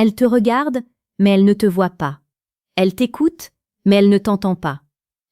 Elle te regarde, mais elle ne te voit pas. Elle t'écoute, mais elle ne t'entend pas.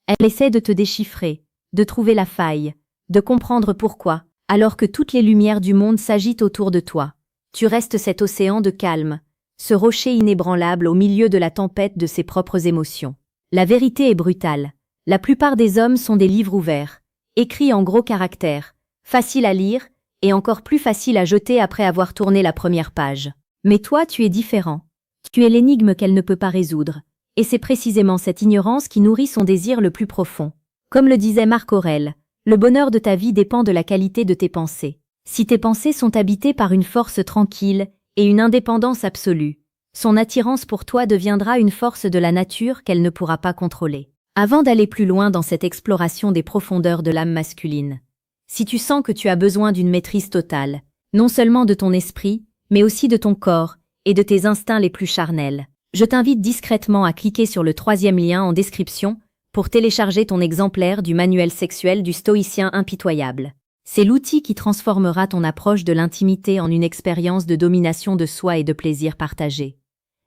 Elle essaie de te déchiffrer, de trouver la faille, de comprendre pourquoi, alors que toutes les lumières du monde s'agitent autour de toi. Tu restes cet océan de calme, ce rocher inébranlable au milieu de la tempête de ses propres émotions. La vérité est brutale. La plupart des hommes sont des livres ouverts, écrits en gros caractères, faciles à lire et encore plus faciles à jeter après avoir tourné la première page. Mais toi, tu es différent. Tu es l'énigme qu'elle ne peut pas résoudre. Et c'est précisément cette ignorance qui nourrit son désir le plus profond. Comme le disait Marc Aurèle, le bonheur de ta vie dépend de la qualité de tes pensées. Si tes pensées sont habitées par une force tranquille et une indépendance absolue, son attirance pour toi deviendra une force de la nature qu'elle ne pourra pas contrôler. Avant d'aller plus loin dans cette exploration des profondeurs de l'âme masculine, si tu sens que tu as besoin d'une maîtrise totale, non seulement de ton esprit, mais aussi de ton corps et de tes instincts les plus charnels, je t'invite discrètement à cliquer sur le 3e lien en description pour télécharger ton exemplaire du manuel sexuel du stoïcien impitoyable. C'est l'outil qui transformera ton approche de l'intimité en une expérience de domination de soi et de plaisir partagé.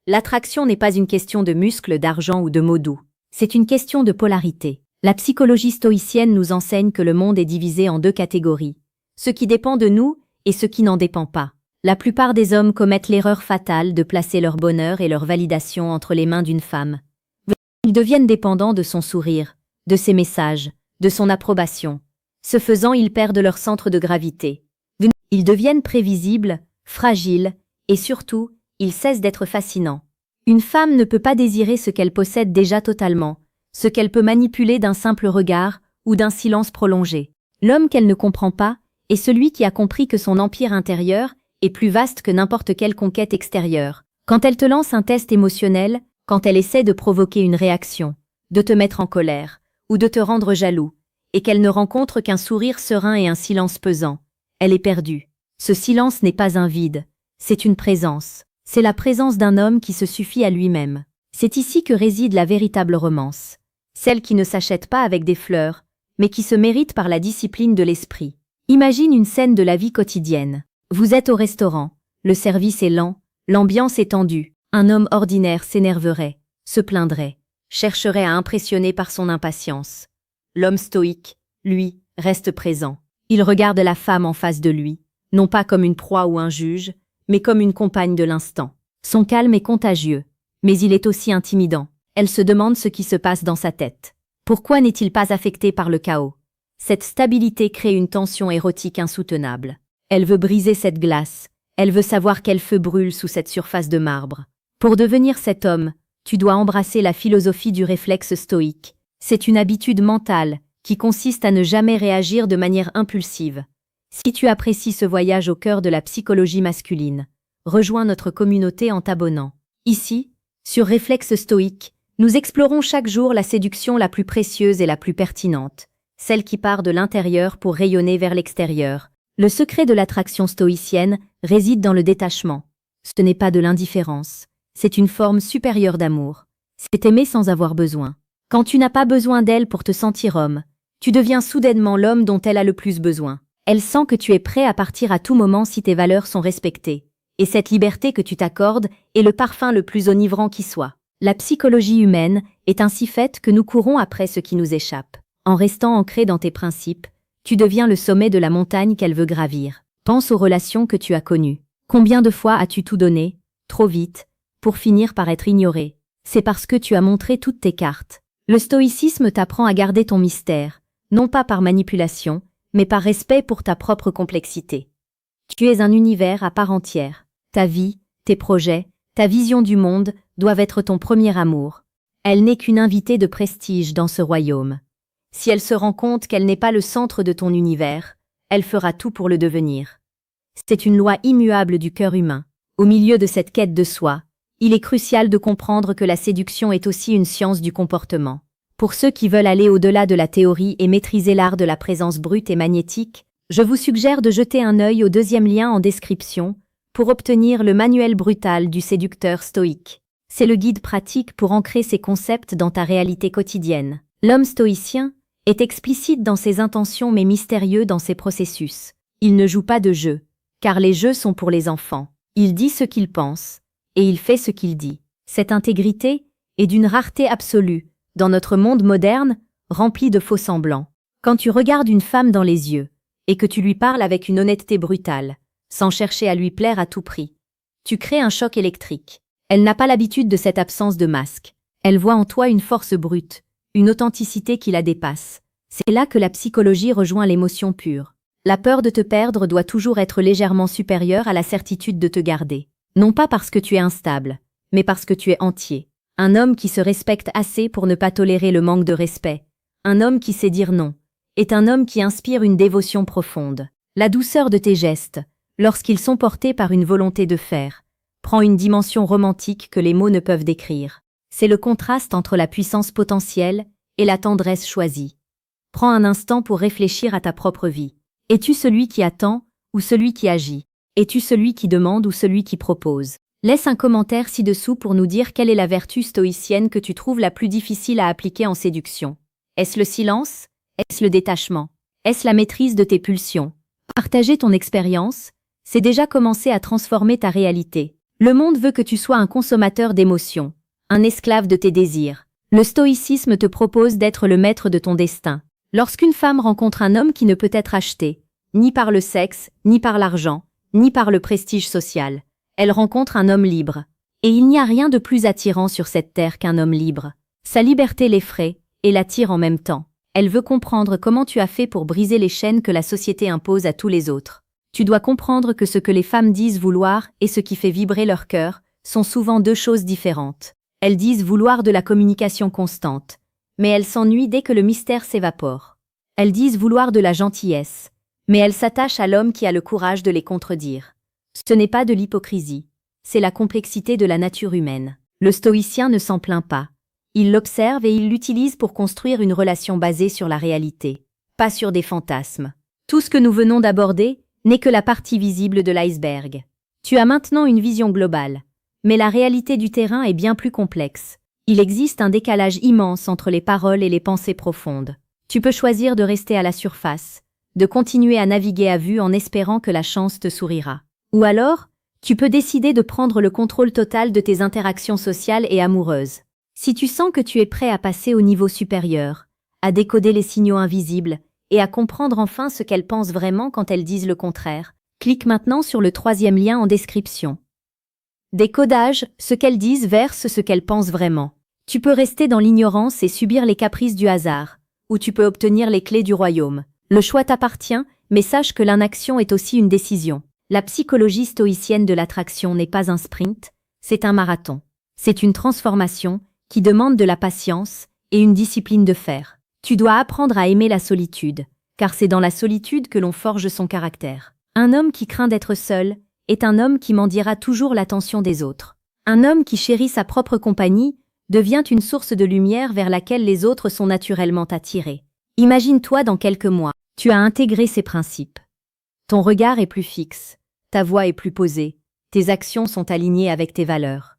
L'attraction n'est pas une question de muscles, d'argent ou de mots doux. C'est une question de polarité. La psychologie stoïcienne nous enseigne que le monde est divisé en 2 catégories, ce qui dépend de nous et ce qui n'en dépend pas. La plupart des hommes commettent l'erreur fatale de placer leur bonheur et leur validation entre les mains d'une femme. Ils deviennent dépendants de son sourire, de ses messages, de son approbation. Ce faisant, ils perdent leur centre de gravité. Ils deviennent prévisibles, fragiles, et surtout, ils cessent d'être fascinants. Une femme ne peut pas désirer ce qu'elle possède déjà totalement, ce qu'elle peut manipuler d'un simple regard ou d'un silence prolongé. L'homme qu'elle ne comprend pas est celui qui a compris que son empire intérieur est plus vaste que n'importe quelle conquête extérieure. Quand elle te lance un test émotionnel, quand elle essaie de provoquer une réaction, de te mettre en colère, ou de te rendre jaloux, et qu'elle ne rencontre qu'un sourire serein et un silence pesant, elle est perdue. Ce silence n'est pas un vide, c'est une présence. C'est la présence d'un homme qui se suffit à lui-même. C'est ici que réside la véritable romance. Celle qui ne s'achète pas avec des fleurs, mais qui se mérite par la discipline de l'esprit. Imagine une scène de la vie quotidienne. Vous êtes au restaurant, le service est lent, l'ambiance est tendue. Un homme ordinaire s'énerverait, se plaindrait, chercherait à impressionner par son impatience. L'homme stoïque, lui, reste présent. Il regarde la femme en face de lui, non pas comme une proie ou un juge, mais comme une compagne de l'instant. Son calme est contagieux, mais il est aussi intimidant. Elle se demande ce qui se passe dans sa tête. Pourquoi n'est-il pas affecté par le chaos? Cette stabilité crée une tension érotique insoutenable. Elle veut briser cette glace, elle veut savoir quel feu brûle sous cette surface de marbre. Pour devenir cet homme, tu dois embrasser la philosophie du réflexe stoïque. C'est une habitude mentale qui consiste à ne jamais réagir de manière impulsive. Si tu apprécies ce voyage au cœur de la psychologie masculine, rejoins notre communauté en t'abonnant. Ici, sur Réflexe Stoïque, nous explorons chaque jour la séduction la plus précieuse et la plus pertinente, celle qui part de l'intérieur pour rayonner vers l'extérieur. Le secret de l'attraction stoïcienne réside dans le détachement. Ce n'est pas de l'indifférence. C'est une forme supérieure d'amour. C'est aimer sans avoir besoin. Quand tu n'as pas besoin d'elle pour te sentir homme, tu deviens soudainement l'homme dont elle a le plus besoin. Elle sent que tu es prêt à partir à tout moment si tes valeurs sont respectées. Et cette liberté que tu t'accordes est le parfum le plus enivrant qui soit. La psychologie humaine est ainsi faite que nous courons après ce qui nous échappe. En restant ancré dans tes principes, tu deviens le sommet de la montagne qu'elle veut gravir. Pense aux relations que tu as connues. Combien de fois as-tu tout donné, trop vite, pour finir par être ignoré? C'est parce que tu as montré toutes tes cartes. Le stoïcisme t'apprend à garder ton mystère, non pas par manipulation, mais par respect pour ta propre complexité. Tu es un univers à part entière. Ta vie, tes projets, ta vision du monde doivent être ton premier amour. Elle n'est qu'une invitée de prestige dans ce royaume. Si elle se rend compte qu'elle n'est pas le centre de ton univers, elle fera tout pour le devenir. C'est une loi immuable du cœur humain. Au milieu de cette quête de soi, il est crucial de comprendre que la séduction est aussi une science du comportement. Pour ceux qui veulent aller au-delà de la théorie et maîtriser l'art de la présence brute et magnétique, je vous suggère de jeter un œil au 2e lien en description pour obtenir le manuel brutal du séducteur stoïque. C'est le guide pratique pour ancrer ces concepts dans ta réalité quotidienne. L'homme stoïcien est explicite dans ses intentions mais mystérieux dans ses processus. Il ne joue pas de jeu, car les jeux sont pour les enfants. Il dit ce qu'il pense, et il fait ce qu'il dit. Cette intégrité est d'une rareté absolue dans notre monde moderne, rempli de faux semblants. Quand tu regardes une femme dans les yeux et que tu lui parles avec une honnêteté brutale, sans chercher à lui plaire à tout prix, tu crées un choc électrique. Elle n'a pas l'habitude de cette absence de masque. Elle voit en toi une force brute, une authenticité qui la dépasse. C'est là que la psychologie rejoint l'émotion pure. La peur de te perdre doit toujours être légèrement supérieure à la certitude de te garder. Non pas parce que tu es instable, mais parce que tu es entier. Un homme qui se respecte assez pour ne pas tolérer le manque de respect, un homme qui sait dire non, est un homme qui inspire une dévotion profonde. La douceur de tes gestes, lorsqu'ils sont portés par une volonté de faire, prend une dimension romantique que les mots ne peuvent décrire. C'est le contraste entre la puissance potentielle et la tendresse choisie. Prends un instant pour réfléchir à ta propre vie. Es-tu celui qui attend ou celui qui agit? Es-tu celui qui demande ou celui qui propose? Laisse un commentaire ci-dessous pour nous dire quelle est la vertu stoïcienne que tu trouves la plus difficile à appliquer en séduction. Est-ce le silence? Est-ce le détachement? Est-ce la maîtrise de tes pulsions? Partager ton expérience, c'est déjà commencer à transformer ta réalité. Le monde veut que tu sois un consommateur d'émotions, un esclave de tes désirs. Le stoïcisme te propose d'être le maître de ton destin. Lorsqu'une femme rencontre un homme qui ne peut être acheté, ni par le sexe, ni par l'argent, ni par le prestige social, elle rencontre un homme libre. Et il n'y a rien de plus attirant sur cette terre qu'un homme libre. Sa liberté l'effraie et l'attire en même temps. Elle veut comprendre comment tu as fait pour briser les chaînes que la société impose à tous les autres. Tu dois comprendre que ce que les femmes disent vouloir et ce qui fait vibrer leur cœur sont souvent deux choses différentes. Elles disent vouloir de la communication constante, mais elles s'ennuient dès que le mystère s'évapore. Elles disent vouloir de la gentillesse, mais elles s'attachent à l'homme qui a le courage de les contredire. Ce n'est pas de l'hypocrisie, c'est la complexité de la nature humaine. Le stoïcien ne s'en plaint pas. Il l'observe et il l'utilise pour construire une relation basée sur la réalité, pas sur des fantasmes. Tout ce que nous venons d'aborder n'est que la partie visible de l'iceberg. Tu as maintenant une vision globale, mais la réalité du terrain est bien plus complexe. Il existe un décalage immense entre les paroles et les pensées profondes. Tu peux choisir de rester à la surface, de continuer à naviguer à vue en espérant que la chance te sourira. Ou alors, tu peux décider de prendre le contrôle total de tes interactions sociales et amoureuses. Si tu sens que tu es prêt à passer au niveau supérieur, à décoder les signaux invisibles et à comprendre enfin ce qu'elles pensent vraiment quand elles disent le contraire, clique maintenant sur le 3e lien en description. Décodage, ce qu'elles disent versus ce qu'elles pensent vraiment. Tu peux rester dans l'ignorance et subir les caprices du hasard, ou tu peux obtenir les clés du royaume. Le choix t'appartient, mais sache que l'inaction est aussi une décision. La psychologie stoïcienne de l'attraction n'est pas un sprint, c'est un marathon. C'est une transformation qui demande de la patience et une discipline de fer. Tu dois apprendre à aimer la solitude, car c'est dans la solitude que l'on forge son caractère. Un homme qui craint d'être seul est un homme qui mendiera toujours l'attention des autres. Un homme qui chérit sa propre compagnie devient une source de lumière vers laquelle les autres sont naturellement attirés. Imagine-toi dans quelques mois, tu as intégré ces principes. Ton regard est plus fixe, ta voix est plus posée, tes actions sont alignées avec tes valeurs.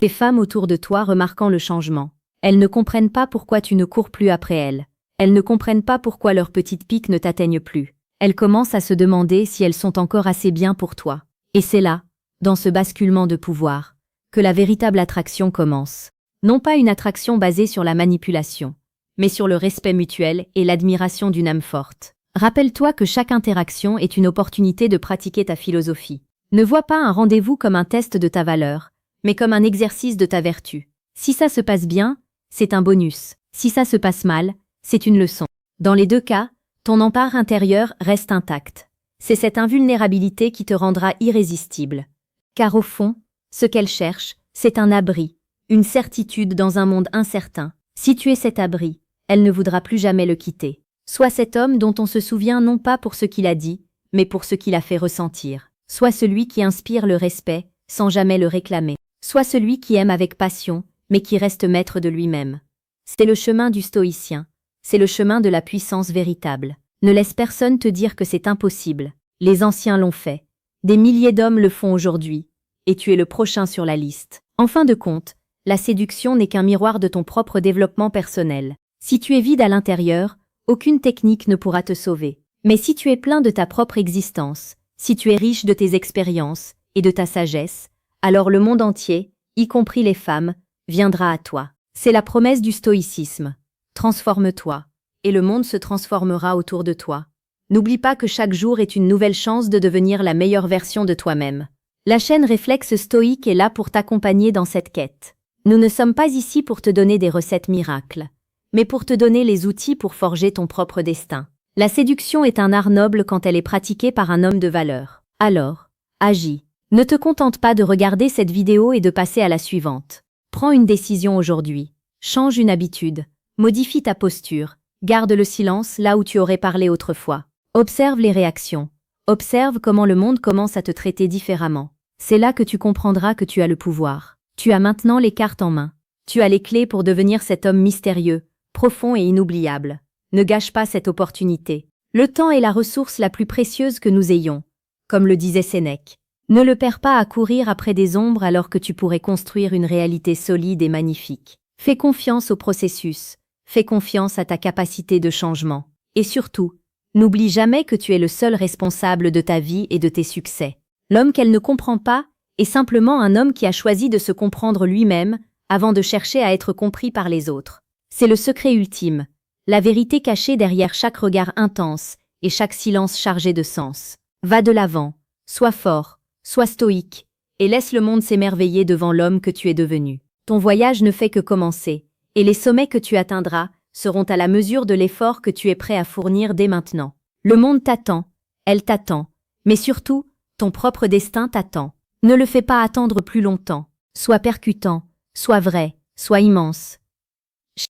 Les femmes autour de toi remarquant le changement, elles ne comprennent pas pourquoi tu ne cours plus après elles. Elles ne comprennent pas pourquoi leurs petites piques ne t'atteignent plus. Elles commencent à se demander si elles sont encore assez bien pour toi. Et c'est là, dans ce basculement de pouvoir, que la véritable attraction commence. Non pas une attraction basée sur la manipulation, mais sur le respect mutuel et l'admiration d'une âme forte. Rappelle-toi que chaque interaction est une opportunité de pratiquer ta philosophie. Ne vois pas un rendez-vous comme un test de ta valeur, mais comme un exercice de ta vertu. Si ça se passe bien, c'est un bonus. Si ça se passe mal, c'est une leçon. Dans les deux cas, ton empare intérieur reste intact. C'est cette invulnérabilité qui te rendra irrésistible. Car au fond, ce qu'elle cherche, c'est un abri, une certitude dans un monde incertain. Si tu es cet abri, elle ne voudra plus jamais le quitter. Sois cet homme dont on se souvient non pas pour ce qu'il a dit, mais pour ce qu'il a fait ressentir. Sois celui qui inspire le respect, sans jamais le réclamer. Sois celui qui aime avec passion, mais qui reste maître de lui-même. C'est le chemin du stoïcien. C'est le chemin de la puissance véritable. Ne laisse personne te dire que c'est impossible. Les anciens l'ont fait. Des milliers d'hommes le font aujourd'hui. Et tu es le prochain sur la liste. En fin de compte, la séduction n'est qu'un miroir de ton propre développement personnel. Si tu es vide à l'intérieur, aucune technique ne pourra te sauver. Mais si tu es plein de ta propre existence, si tu es riche de tes expériences et de ta sagesse, alors le monde entier, y compris les femmes, viendra à toi. C'est la promesse du stoïcisme. Transforme-toi, et le monde se transformera autour de toi. N'oublie pas que chaque jour est une nouvelle chance de devenir la meilleure version de toi-même. La chaîne Réflexe Stoïque est là pour t'accompagner dans cette quête. Nous ne sommes pas ici pour te donner des recettes miracles, mais pour te donner les outils pour forger ton propre destin. La séduction est un art noble quand elle est pratiquée par un homme de valeur. Alors, agis. Ne te contente pas de regarder cette vidéo et de passer à la suivante. Prends une décision aujourd'hui. Change une habitude. Modifie ta posture. Garde le silence là où tu aurais parlé autrefois. Observe les réactions. Observe comment le monde commence à te traiter différemment. C'est là que tu comprendras que tu as le pouvoir. Tu as maintenant les cartes en main. Tu as les clés pour devenir cet homme mystérieux, profond et inoubliable. Ne gâche pas cette opportunité. Le temps est la ressource la plus précieuse que nous ayons, comme le disait Sénèque. Ne le perds pas à courir après des ombres alors que tu pourrais construire une réalité solide et magnifique. Fais confiance au processus, fais confiance à ta capacité de changement. Et surtout, n'oublie jamais que tu es le seul responsable de ta vie et de tes succès. L'homme qu'elle ne comprend pas est simplement un homme qui a choisi de se comprendre lui-même avant de chercher à être compris par les autres. C'est le secret ultime, la vérité cachée derrière chaque regard intense et chaque silence chargé de sens. Va de l'avant, sois fort, sois stoïque, et laisse le monde s'émerveiller devant l'homme que tu es devenu. Ton voyage ne fait que commencer, et les sommets que tu atteindras seront à la mesure de l'effort que tu es prêt à fournir dès maintenant. Le monde t'attend, elle t'attend, mais surtout, ton propre destin t'attend. Ne le fais pas attendre plus longtemps. Sois percutant, sois vrai, sois immense.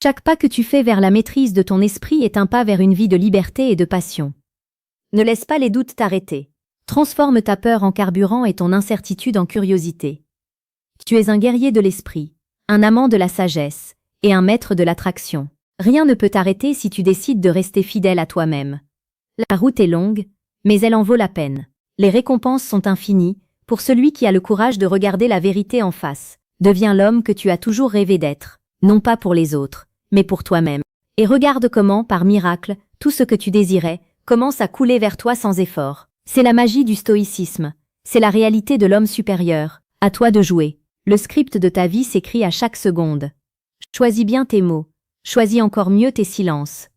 Chaque pas que tu fais vers la maîtrise de ton esprit est un pas vers une vie de liberté et de passion. Ne laisse pas les doutes t'arrêter. Transforme ta peur en carburant et ton incertitude en curiosité. Tu es un guerrier de l'esprit, un amant de la sagesse et un maître de l'attraction. Rien ne peut t'arrêter si tu décides de rester fidèle à toi-même. La route est longue, mais elle en vaut la peine. Les récompenses sont infinies pour celui qui a le courage de regarder la vérité en face. Deviens l'homme que tu as toujours rêvé d'être, non pas pour les autres, mais pour toi-même. Et regarde comment, par miracle, tout ce que tu désirais commence à couler vers toi sans effort. C'est la magie du stoïcisme. C'est la réalité de l'homme supérieur. À toi de jouer. Le script de ta vie s'écrit à chaque seconde. Choisis bien tes mots. Choisis encore mieux tes silences.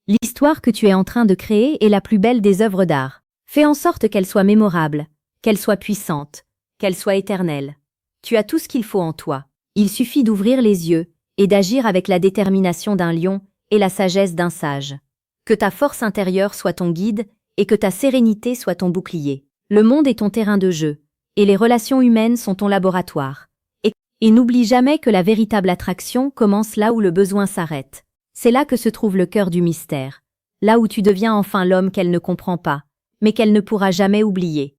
L'histoire que tu es en train de créer est la plus belle des œuvres d'art. Fais en sorte qu'elle soit mémorable, qu'elle soit puissante, qu'elle soit éternelle. Tu as tout ce qu'il faut en toi. Il suffit d'ouvrir les yeux et d'agir avec la détermination d'un lion et la sagesse d'un sage. Que ta force intérieure soit ton guide et que ta sérénité soit ton bouclier. Le monde est ton terrain de jeu, et les relations humaines sont ton laboratoire. Et n'oublie jamais que la véritable attraction commence là où le besoin s'arrête. C'est là que se trouve le cœur du mystère, là où tu deviens enfin l'homme qu'elle ne comprend pas, mais qu'elle ne pourra jamais oublier.